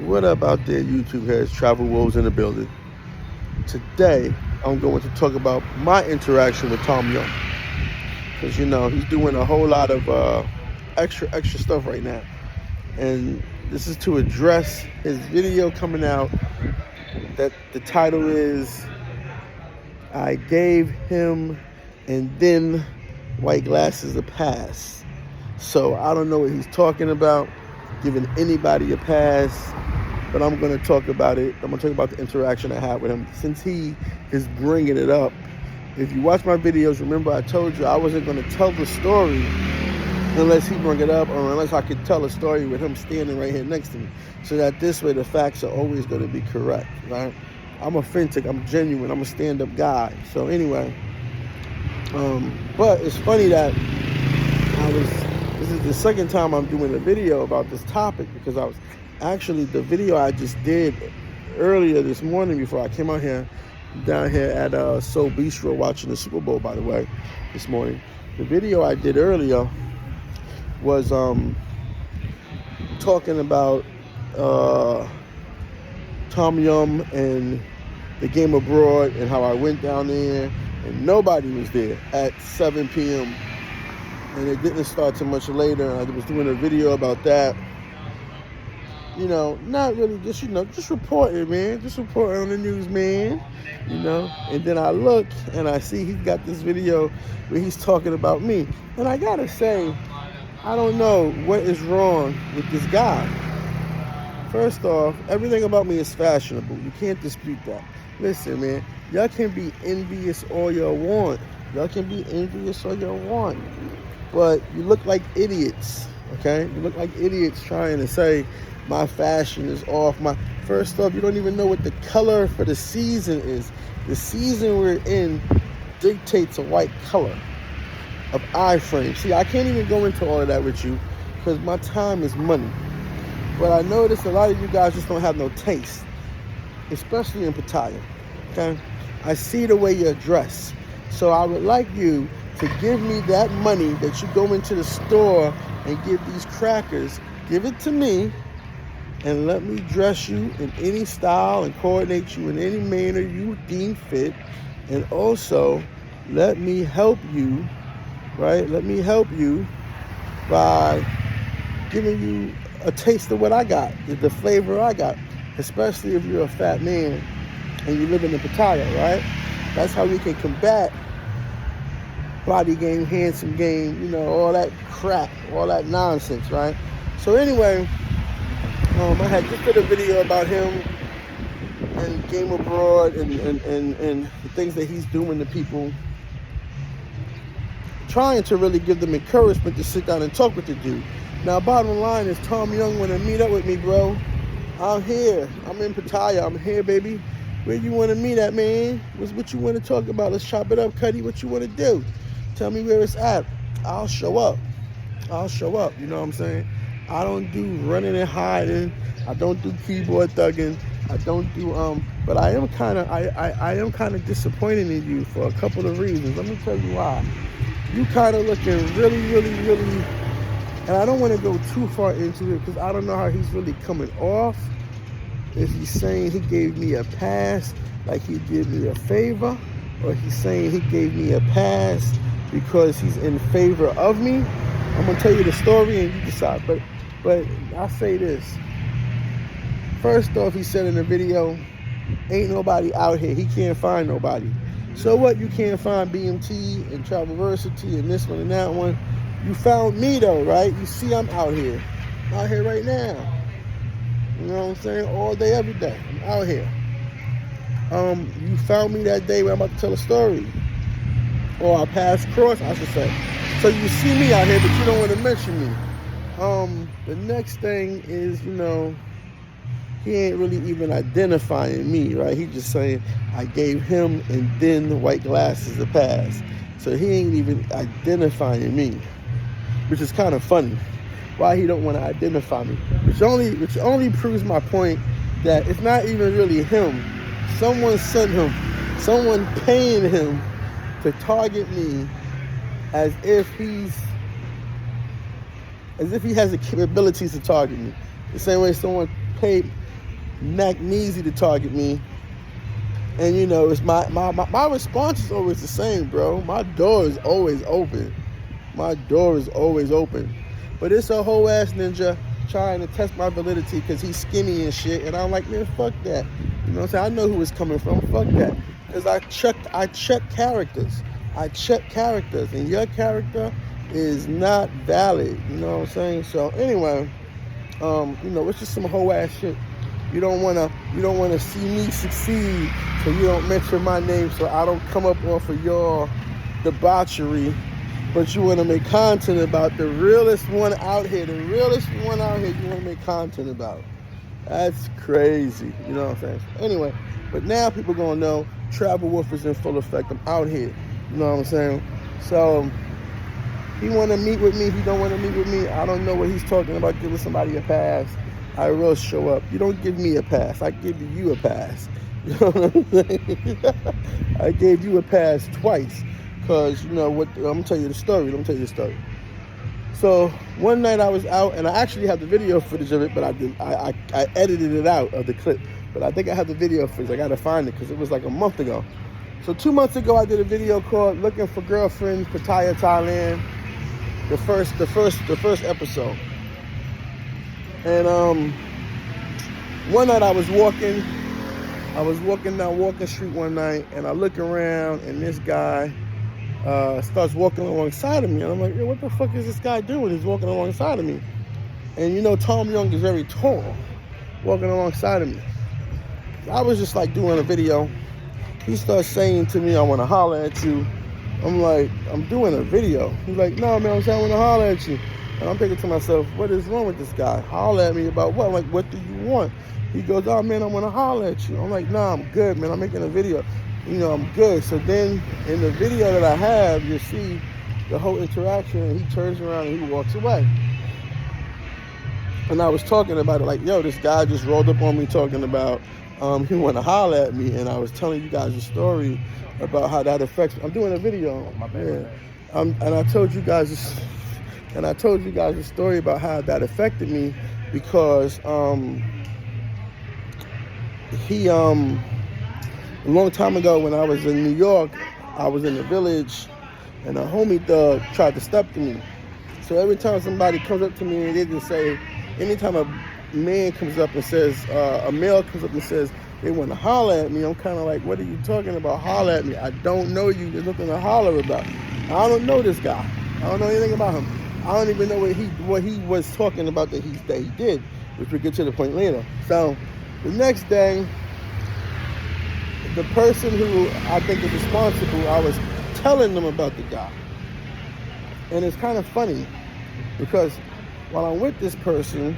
What up out there, YouTube heads? Travel Woes in the building. Today, I'm going to talk about my interaction with Tom Young. Because, he's doing a whole lot of extra stuff right now. And this is to address his video coming out that the title is, I gave him and then white glasses a pass. So I don't know what he's talking about, giving anybody a pass, but I'm going to talk about it. I'm going to talk about the interaction I had with him since he is bringing it up. If you watch my videos, remember I told you I wasn't going to tell the story unless he brought it up or unless I could tell a story with him standing right here next to me. So that this way the facts are always going to be correct, right? I'm authentic, I'm genuine, I'm a stand-up guy. So anyway, but it's funny that this is the second time I'm doing a video about this topic, because I was actually, the video I just did earlier this morning before I came out here, down here at Soul Bistro watching the Super Bowl, by the way, this morning. The video I did earlier was talking about Tom Yum and the game abroad and how I went down there and nobody was there at 7 p.m. and it didn't start too much later. I was doing a video about that. Not really, just reporting, man. Just reporting on the news, man. And then I look and I see he's got this video where he's talking about me. And I gotta say, I don't know what is wrong with this guy. First off, everything about me is fashionable. You can't dispute that. Listen, man, y'all can be envious all y'all want. But you look like idiots, okay? You look like idiots trying to say my fashion is off. First off, you don't even know what the color for the season is. The season we're in dictates a white color of iframe. See, I can't even go into all of that with you because my time is money. But I noticed a lot of you guys just don't have no taste, especially in Pattaya, okay? I see the way you dress. So I would like you to give me that money that you go into the store and give these crackers. Give it to me and let me dress you in any style and coordinate you in any manner you deem fit. And also, let me help you, right? Let me help you by giving you a taste of what I got, the flavor I got, especially if you're a fat man and you live in the Pattaya, right? That's how we can combat body game, handsome game, all that crap, all that nonsense, right? So anyway, I had just did a video about him and game abroad and the things that he's doing to people, trying to really give them encouragement to sit down and talk with the dude. Now, bottom line is Tom Young want to meet up with me, bro. I'm here. I'm in Pattaya. I'm here, baby. Where you want to meet at, man? What you want to talk about? Let's chop it up, Cuddy. What you want to do? Tell me where it's at. I'll show up. You know what I'm saying? I don't do running and hiding. I don't do keyboard thugging. I don't do but I am kind of disappointed in you for a couple of reasons. Let me tell you why. You kind of looking really, and I don't want to go too far into it because I don't know how he's really coming off. Is he saying he gave me a pass like he did me a favor, or he's saying he gave me a pass because he's in favor of me? I'm gonna tell you the story and you decide. But I say this. First off, he said in the video, ain't nobody out here. He can't find nobody. So what? You can't find BMT and Travelversity and this one and that one. You found me though, right? You see I'm out here right now. You know what I'm saying? All day, every day. I'm out here. You found me that day when I'm about to tell a story. Or I passed across, I should say. So you see me out here, but you don't want to mention me. The next thing is, he ain't really even identifying me, right? He just saying, I gave him and then the white glasses a pass. So he ain't even identifying me, which is kind of funny. Why he don't want to identify me, which only proves my point that it's not even really him. Someone sent him, someone paying him to target me as if he has the capabilities to target me. The same way someone paid neck and easy to target me. And you know, it's my response is always the same, bro. My door is always open. My door is always open. But it's a whole ass ninja trying to test my validity because he's skinny and shit. And I'm like, man, fuck that. You know what I'm saying? I know who it's coming from. Fuck that. Because I check characters. I check characters. And your character is not valid. You know what I'm saying? So anyway, you know, it's just some whole ass shit. You don't wanna see me succeed, so you don't mention my name, so I don't come up off of your debauchery. But you want to make content about the realest one out here. The realest one out here you want to make content about. That's crazy. You know what I'm saying? Anyway, but now people going to know Travel Wolf is in full effect. I'm out here. You know what I'm saying? So he want to meet with me. He don't want to meet with me. I don't know what he's talking about giving somebody a pass. I will show up. You don't give me a pass. I give you a pass. You know what I'm saying? I gave you a pass twice. Because, you know, what I'm going to tell you the story. So, one night I was out, and I actually have the video footage of it, but I edited it out of the clip. But I think I have the video footage. I got to find it, because it was like a month ago. So, 2 months ago, I did a video called Looking for Girlfriends, Pattaya, Thailand. The first episode. And, one night I was walking down Walking Street one night, and I look around, and this guy starts walking alongside of me. And I'm like, yo, what the fuck is this guy doing? He's walking alongside of me. And you know, Tom Young is very tall, walking alongside of me. I was just like doing a video. He starts saying to me, I want to holler at you. I'm like, I'm doing a video. He's like, no, man, I'm saying I want to holler at you. And I'm thinking to myself, what is wrong with this guy? Holler at me about what? I'm like, what do you want? He goes, oh, man, I want to holler at you. I'm like, nah, I'm good, man. I'm making a video. You know, I'm good. So then in the video that I have, you see the whole interaction, and he turns around and he walks away. And I was talking about it like, yo, this guy just rolled up on me talking about he want to holler at me. And I was telling you guys a story about how that affects me. I'm doing a video. My bad. Yeah. And I told you guys a story about how that affected me because he a long time ago when I was in New York, I was in the village, and a homie thug tried to step to me. So every time somebody comes up to me and they just say, anytime a man comes up and says, a male comes up and says they want to holler at me, I'm kind of like, what are you talking about, holler at me? I don't know you, there's nothing to holler about. I don't know this guy. I don't know anything about him. I don't even know what he was talking about that he did, which we'll get to the point later. So the next day, the person who I think is responsible, I was telling them about the guy. And it's kind of funny because while I'm with this person,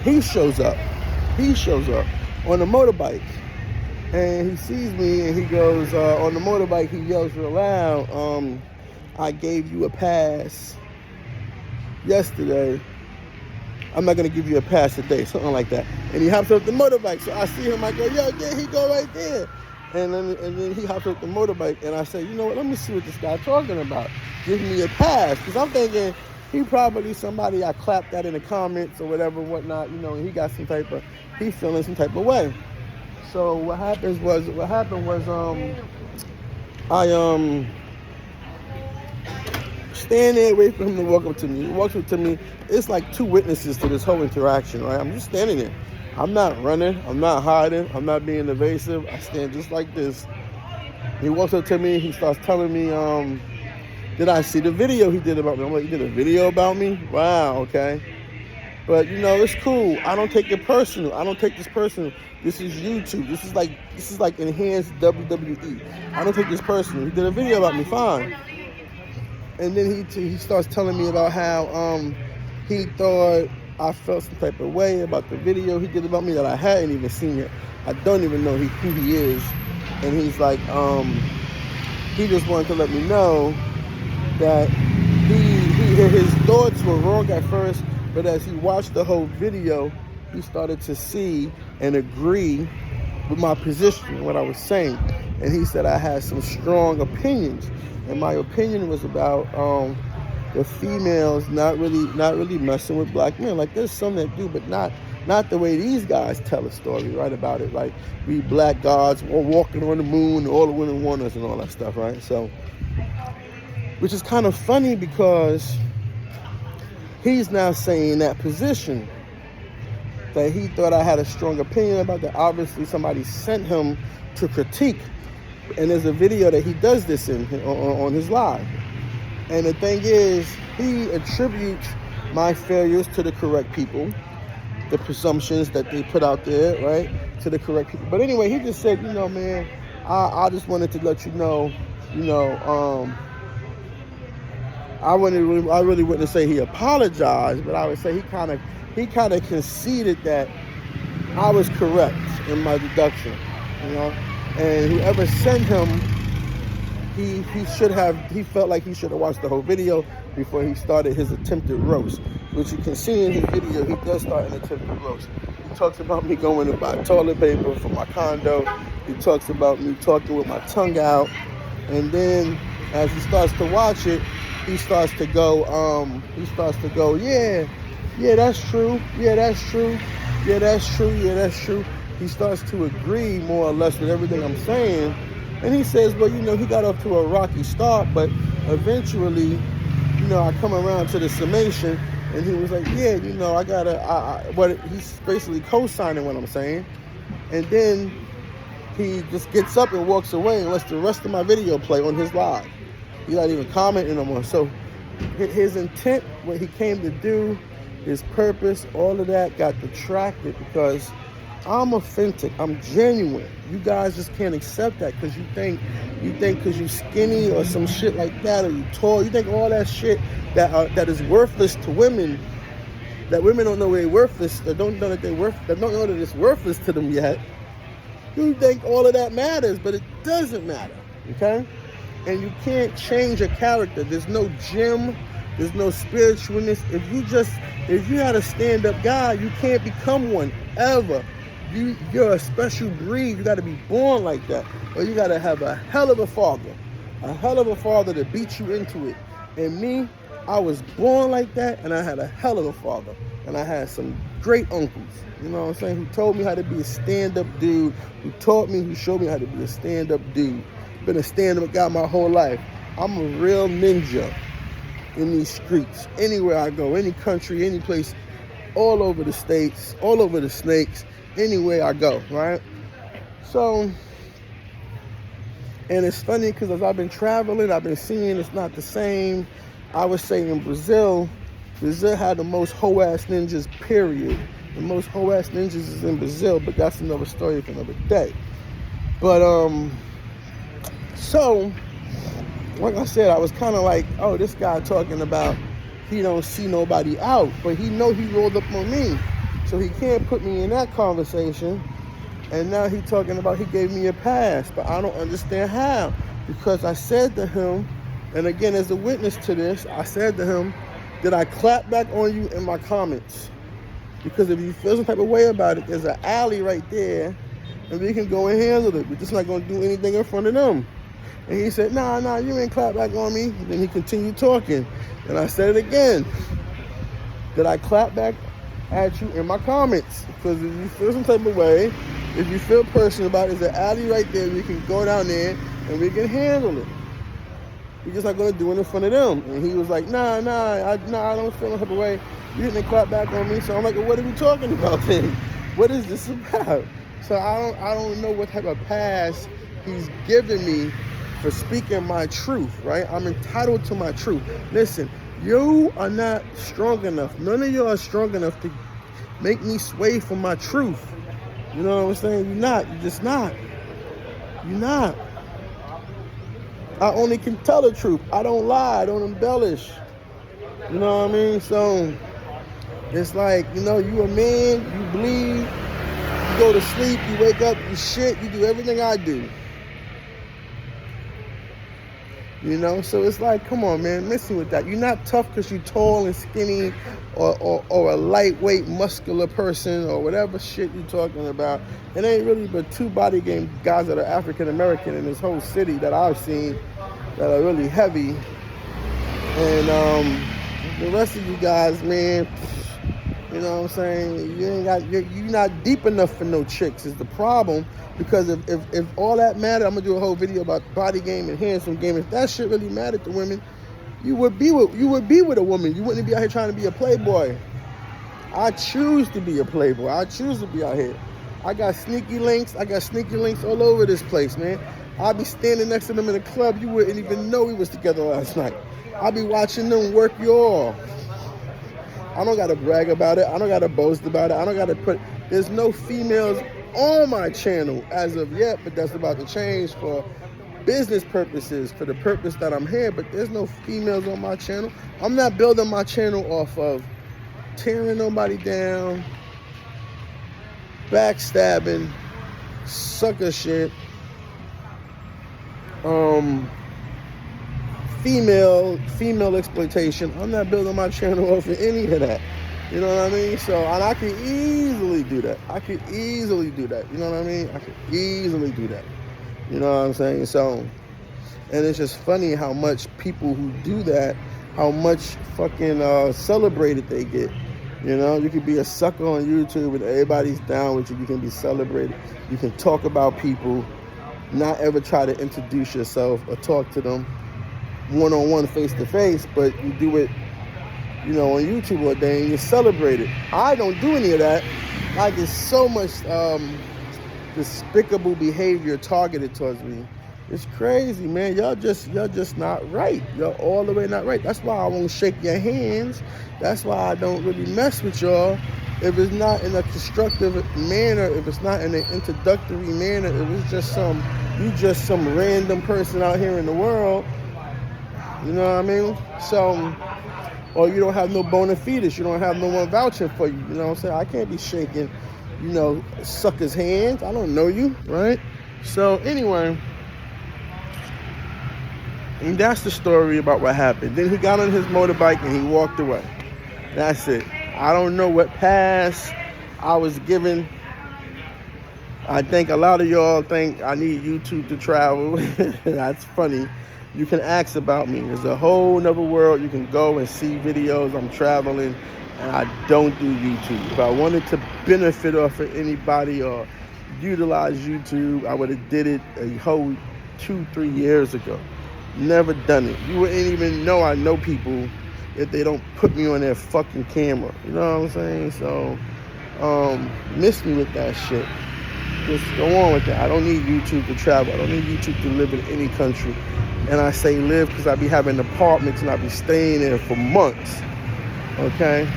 he shows up on a motorbike. And he sees me and he goes, on the motorbike, he yells real loud, I gave you a pass yesterday. I'm not going to give you a pass today, something like that. And he hops up the motorbike. So I see him, I go, yo, yeah, he go right there. And then he hops up the motorbike, and I say, you know what, let me see what this guy's talking about. Give me a pass. Because I'm thinking he probably somebody I clapped at in the comments or whatever, whatnot, you know, and he feeling some type of way. So what happened was I stand there, wait for him to walk up to me. He walks up to me. It's like two witnesses to this whole interaction, right? I'm just standing there. I'm not running. I'm not hiding. I'm not being evasive. I stand just like this. He walks up to me. He starts telling me, did I see the video he did about me? I'm like, you did a video about me? Wow, okay. But, you know, it's cool. I don't take it personal. I don't take this personal. This is YouTube. This is like enhanced WWE. I don't take this personal. He did a video about me, fine. And then he starts telling me about how he thought I felt some type of way about the video he did about me that I hadn't even seen yet. I don't even know who he is. And he's like, he just wanted to let me know that his thoughts were wrong at first, but as he watched the whole video, he started to see and agree with my position and what I was saying. And he said I had some strong opinions. And my opinion was about the females not really messing with black men. Like there's some that do, but not the way these guys tell a story, right, about it. Like we black gods or walking on the moon, all the women want us and all that stuff, right? So, which is kind of funny because he's now saying that position that he thought I had a strong opinion about, that obviously somebody sent him to critique. And there's a video that he does this in on his live. And the thing is, he attributes my failures to the correct people, the presumptions that they put out there, right, to the correct people. But anyway, he just said, man, I just wanted to let you know, I really wouldn't say he apologized, but I would say he kind of conceded that I was correct in my deduction, and whoever sent him, he felt like he should have watched the whole video before he started his attempted roast, which you can see in his video. He does start an attempted roast. He talks about me going to buy toilet paper for my condo. He talks about me talking with my tongue out, and then as he starts to watch it, he starts to go, yeah, that's true. Yeah, that's true. Yeah, that's true. Yeah, that's true. He starts to agree more or less with everything I'm saying. And he says, well, he got off to a rocky start, but eventually, I come around to the summation, and he was like, yeah, he's basically co-signing what I'm saying. And then he just gets up and walks away and lets the rest of my video play on his live. He's not even commenting no more. So his intent, what he came to do, his purpose, all of that got detracted because I'm authentic. I'm genuine. You guys just can't accept that because you think because you're skinny or some shit like that, or you tall, you think all that shit that is worthless to women, that women don't know they're worthless, that don't know that it's worthless to them yet. You think all of that matters, but it doesn't matter. Okay? And you can't change a character. There's no gym. There's no spiritualness. If you had a stand-up guy, you can't become one ever. You're a special breed. You got to be born like that, or you got to have a hell of a father to beat you into it. And me, I was born like that, and I had a hell of a father, and I had some great uncles. You know what I'm saying? Who told me how to be a stand-up dude. Who showed me how to be a stand-up dude. Been a stand-up guy my whole life. I'm a real ninja in these streets. Anywhere I go, any country, any place, all over the states, all over the snakes, anywhere I go, right? So, and it's funny because as I've been traveling, I've been seeing it's not the same. I would say in Brazil had the most hoe-ass ninjas, period. The most hoe-ass ninjas is in Brazil, but that's another story for another day. But, so, like I said, I was kind of like, oh, this guy talking about he don't see nobody out, but he know he rolled up on me. So he can't put me in that conversation. And now he talking about he gave me a pass, but I don't understand how. Because I said to him, and again, as a witness to this, I said to him, did I clap back on you in my comments? Because if you feel some type of way about it, there's an alley right there, and we can go and handle it. We're just not going to do anything in front of them. And he said, nah, you ain't clap back on me. And then he continued talking. And I said it again. Did I clap back at you in my comments? Because if you feel some type of way, if you feel personal about it, there's an alley right there. We can go down there and we can handle it. We're just not going to do it in front of them. And he was like, nah, I don't feel no type of way. You didn't clap back on me. So I'm like, well, what are we talking about then? What is this about? So I don't know what type of pass he's giving me for speaking my truth, right? I'm entitled to my truth. Listen, you are not strong enough. None of you are strong enough to make me sway from my truth. You know what I'm saying? You're not. You're just not. You're not. I only can tell the truth. I don't lie. I don't embellish. You know what I mean? So it's like, you a man, you bleed, you go to sleep, you wake up, you shit, you do everything I do. So it's like, come on, man, messing with that. You're not tough because you're tall and skinny or a lightweight, muscular person or whatever shit you're talking about. It ain't really but two body game guys that are African American in this whole city that I've seen that are really heavy. And the rest of you guys, man, you know what I'm saying? You're not deep enough for no chicks is the problem. Because if all that mattered, I'm gonna do a whole video about body game and handsome game. If that shit really mattered to women, you would be with a woman. You wouldn't be out here trying to be a playboy. I choose to be a playboy. I choose to be out here. I got sneaky links. All over this place, man. I'll be standing next to them in the club. You wouldn't even know we was together last night. I'll be watching them work you off. I don't gotta brag about it. I don't gotta boast about it. I don't gotta put. There's no females on my channel as of yet, but that's about to change for business purposes, for the purpose that I'm here. But there's no females on my channel. I'm not building my channel off of tearing nobody down, backstabbing, sucker shit, female exploitation. I'm not building my channel off of any of that. You know what I mean? So, and I could easily do that. You know what I mean? I could easily do that. You know what I'm saying? So, and it's just funny how much people who do that, how much fucking celebrated they get. You know, you could be a sucker on YouTube and everybody's down with you. You can be celebrated. You can talk about people, not ever try to introduce yourself or talk to them one-on-one, face-to-face, but you do it, you know, on YouTube all day and you're celebrated. I don't do any of that. I get so much despicable behavior targeted towards me. It's crazy, man. Y'all just not right. Y'all all the way not right. That's why I won't shake your hands. That's why I don't really mess with y'all. If it's not in a constructive manner, if it's not in an introductory manner, if it's just some random person out here in the world, you know what I mean? So, or you don't have no bona fides, you don't have no one vouching for you, you know what I'm saying? I can't be shaking, you know, suckers' hands. I don't know you, right? So anyway, and that's the story about what happened. Then he got on his motorbike and he walked away. That's it. I don't know what pass I was given. I think a lot of y'all think I need YouTube to travel. That's funny. You can ask about me. There's a whole nother world. You can go and see videos. I'm traveling and I don't do YouTube. If I wanted to benefit off of anybody or utilize YouTube, I would have did it a whole 2-3 years ago. Never done it. You wouldn't even know I know people if they don't put me on their fucking camera. You know what I'm saying? So, miss me with that shit. Just go on with that. I don't need YouTube to travel. I don't need YouTube to live in any country. And I say live because I be having apartments and I be staying there for months. Okay?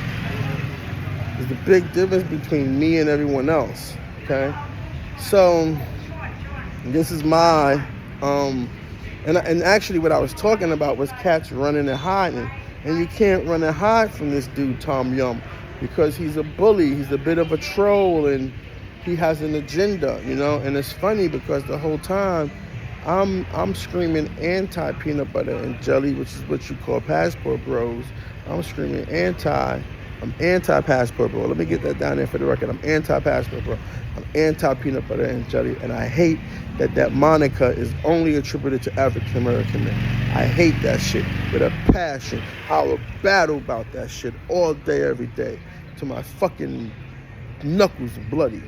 There's a big difference between me and everyone else. Okay? So, this is my, and actually what I was talking about was cats running and hiding. And you can't run and hide from this dude, Tom Yum, because he's a bully. He's a bit of a troll and he has an agenda, you know? And it's funny because the whole time I'm screaming anti-peanut butter and jelly, which is what you call passport bros. I'm screaming I'm anti-passport bro. Let me get that down there for the record. I'm anti-passport bro. I'm anti-peanut butter and jelly. And I hate that moniker is only attributed to African American men. I hate that shit with a passion. I will battle about that shit all day, every day, till my fucking knuckles bloody.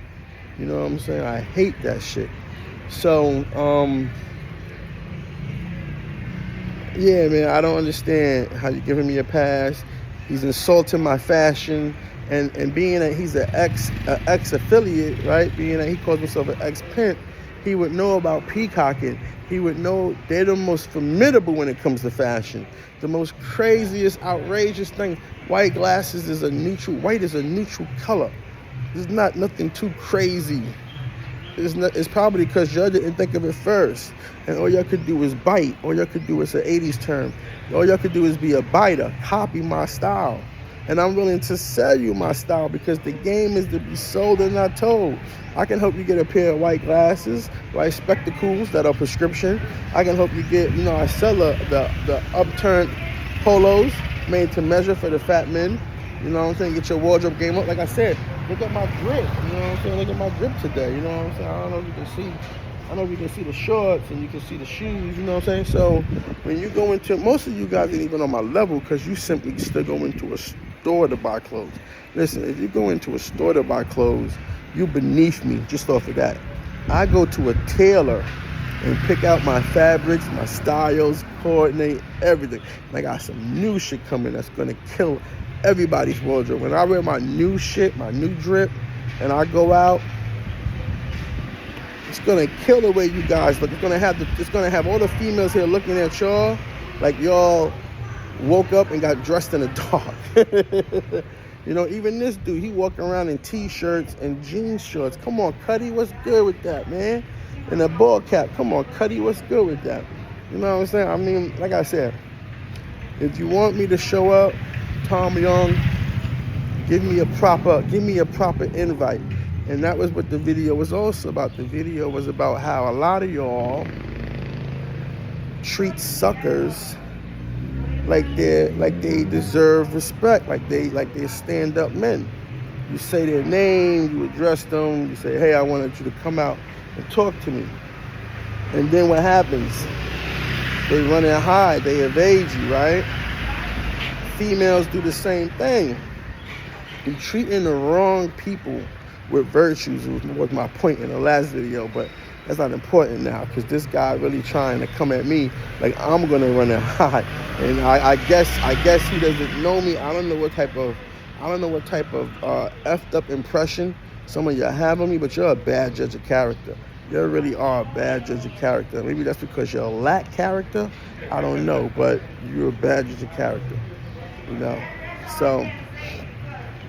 You know what I'm saying? I hate that shit. So, yeah, man, I don't understand how you're giving me a pass. He's insulting my fashion, and being that he's an ex-affiliate, right? Being that he calls himself an ex-pimp, he would know about peacocking. He would know they're the most formidable when it comes to fashion. The most craziest, outrageous thing. White glasses is a neutral. White is a neutral color. There's nothing too crazy. It's probably because y'all didn't think of it first. And all y'all could do is bite. All y'all could do is an 80s term. All y'all could do is be a biter. Copy my style. And I'm willing to sell you my style because the game is to be sold and not told. I can help you get a pair of white glasses, white spectacles that are prescription. I can help you get, you know, I sell the upturned polos made to measure for the fat men. You know what I'm saying? Get your wardrobe game up. Like I said, look at my grip. You know what I'm saying? Look at my grip today. You know what I'm saying? I don't know if you can see. I don't know if you can see the shorts and you can see the shoes, you know what I'm saying? So when you go into, most of you guys ain't even on my level because you simply still go into a store to buy clothes. Listen, if you go into a store to buy clothes, you beneath me just off of that. I go to a tailor and pick out my fabrics, my styles, coordinate everything. And I got some new shit coming that's gonna kill everybody's wardrobe. When I wear my new shit, my new drip, and I go out, it's gonna kill the way you guys look. It's gonna have all the females here looking at y'all like y'all woke up and got dressed in the dark. You know, even this dude, he walking around in t-shirts and jean shorts. Come on, Cuddy, what's good with that, man? And a ball cap. Come on, Cuddy, what's good with that? You know what I'm saying? I mean, like I said, if you want me to show up, Tom Young, give me a proper invite. And that was what the video was also about. The video was about how a lot of y'all treat suckers like they deserve respect, like they're stand-up men. You say their name, you address them, you say, hey, I wanted you to come out and talk to me. And then what happens? They run and hide, they evade you, right? Females do the same thing. You're treating the wrong people with virtues was my point in the last video, but that's not important now because this guy really trying to come at me like I'm gonna run and hide. And I guess he doesn't know me. I don't know what type of effed up impression some of you have of me, but you're a bad judge of character. You really are a bad judge of character. Maybe that's because you lack character. I don't know, but you're a bad judge of character. You know, so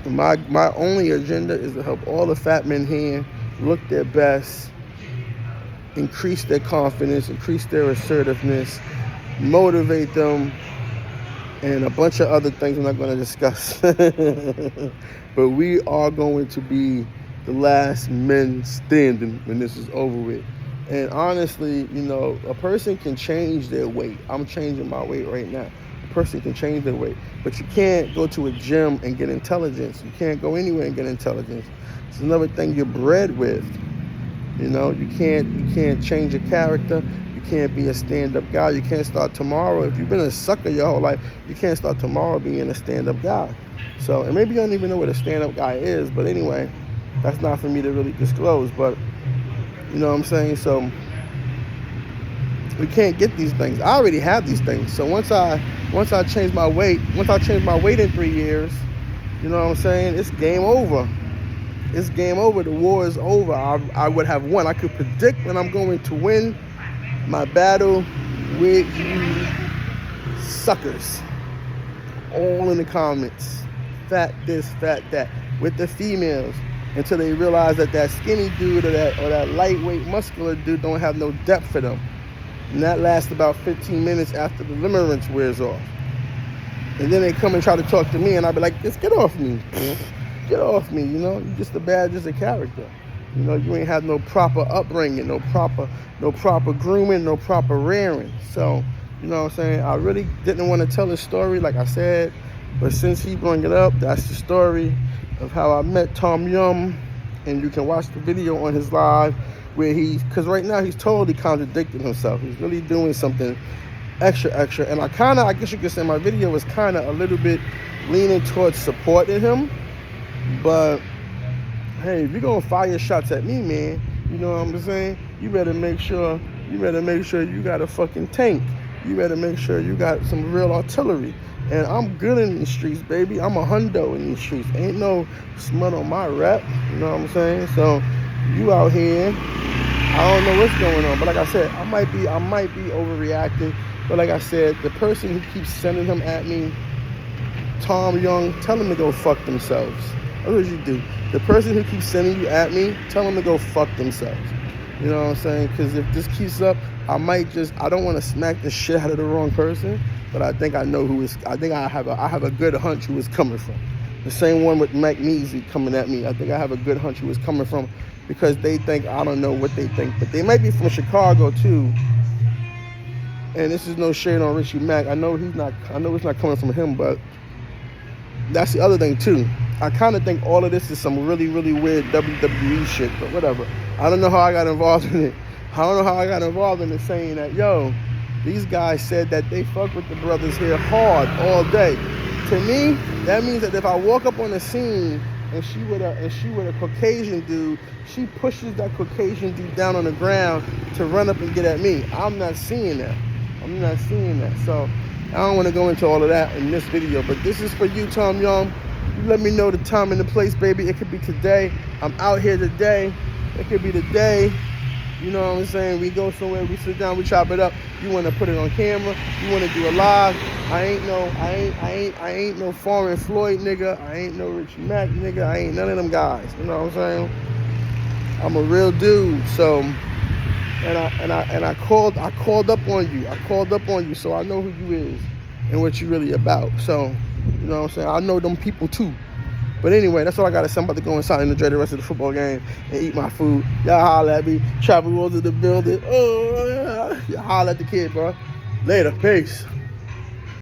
my only agenda is to help all the fat men here look their best, increase their confidence, increase their assertiveness, motivate them, and a bunch of other things I'm not going to discuss. But we are going to be the last men standing when this is over with. And honestly, you know, a person can change their weight. I'm changing my weight right now. A person can change their weight. But you can't go to a gym and get intelligence. You can't go anywhere and get intelligence. It's another thing you're bred with. You know, you can't change your character. You can't be a stand-up guy. You can't start tomorrow. If you've been a sucker your whole life, you can't start tomorrow being a stand-up guy. So, and maybe you don't even know what a stand-up guy is, but anyway, that's not for me to really disclose, but you know what I'm saying? So we can't get these things. I already have these things. So once I change my weight, in 3 years, you know what I'm saying? It's game over. It's game over. The war is over. I would have won. I could predict when I'm going to win my battle with you suckers. All in the comments. Fat this, fat that. With the females. Until they realize that skinny dude or that lightweight muscular dude don't have no depth for them. And that lasts about 15 minutes after the limerence wears off. And then they come and try to talk to me and I'll be like, just get off me. Get off me, you know? You're just a bad just a character. You know, you ain't have no proper upbringing, no proper grooming, no proper rearing. So, you know what I'm saying? I really didn't want to tell his story, like I said, but since he brought it up, that's the story of how I met Tom Young. And you can watch the video on his live where because right now he's totally contradicting himself. He's really doing something extra. And I guess you could say my video was kind of a little bit leaning towards supporting him. But hey, if you're gonna fire shots at me, man, you know what I'm saying? You better make sure you got a fucking tank. You better make sure you got some real artillery. And I'm good in these streets, baby. I'm a hundo in these streets. Ain't no smut on my rep. You know what I'm saying? So you out here, I don't know what's going on. But like I said, I might be overreacting. But like I said, the person who keeps sending him at me, Tom Young, tell them to go fuck themselves. That's what you do. The person who keeps sending you at me, tell them to go fuck themselves. You know what I'm saying? Because if this keeps up, I don't want to smack the shit out of the wrong person, but I think I know I have a good hunch who is coming from. The same one with Mac Measy coming at me. I think I have a good hunch who is coming from because they think, I don't know what they think, but they might be from Chicago too. And this is no shade on Richie Mack. I know it's not coming from him, but that's the other thing too. I kind of think all of this is some really, really weird WWE shit, but whatever. I don't know how I got involved in it. I don't know how I got involved in it, saying that, yo, these guys said that they fuck with the brothers here hard all day. To me, that means that if I walk up on the scene and she with a Caucasian dude, she pushes that Caucasian dude down on the ground to run up and get at me. I'm not seeing that. So I don't want to go into all of that in this video, but this is for you, Tom Young. You let me know the time and the place, baby. It could be today. I'm out here today. It could be today. You know what I'm saying? We go somewhere, we sit down, we chop it up. You want to put it on camera? You want to do a live? I ain't no Foreign Floyd nigga. I ain't no Rich Mack nigga. I ain't none of them guys. You know what I'm saying? I'm a real dude. So, I called up on you. I called up on you, so I know who you is and what you really about. So, you know what I'm saying? I know them people too. But anyway, that's all I got to say. I'm about to go inside and enjoy the rest of the football game and eat my food. Y'all holler at me. Travel Wars in the building. Oh, yeah. Y'all holler at the kid, bro. Later. Peace.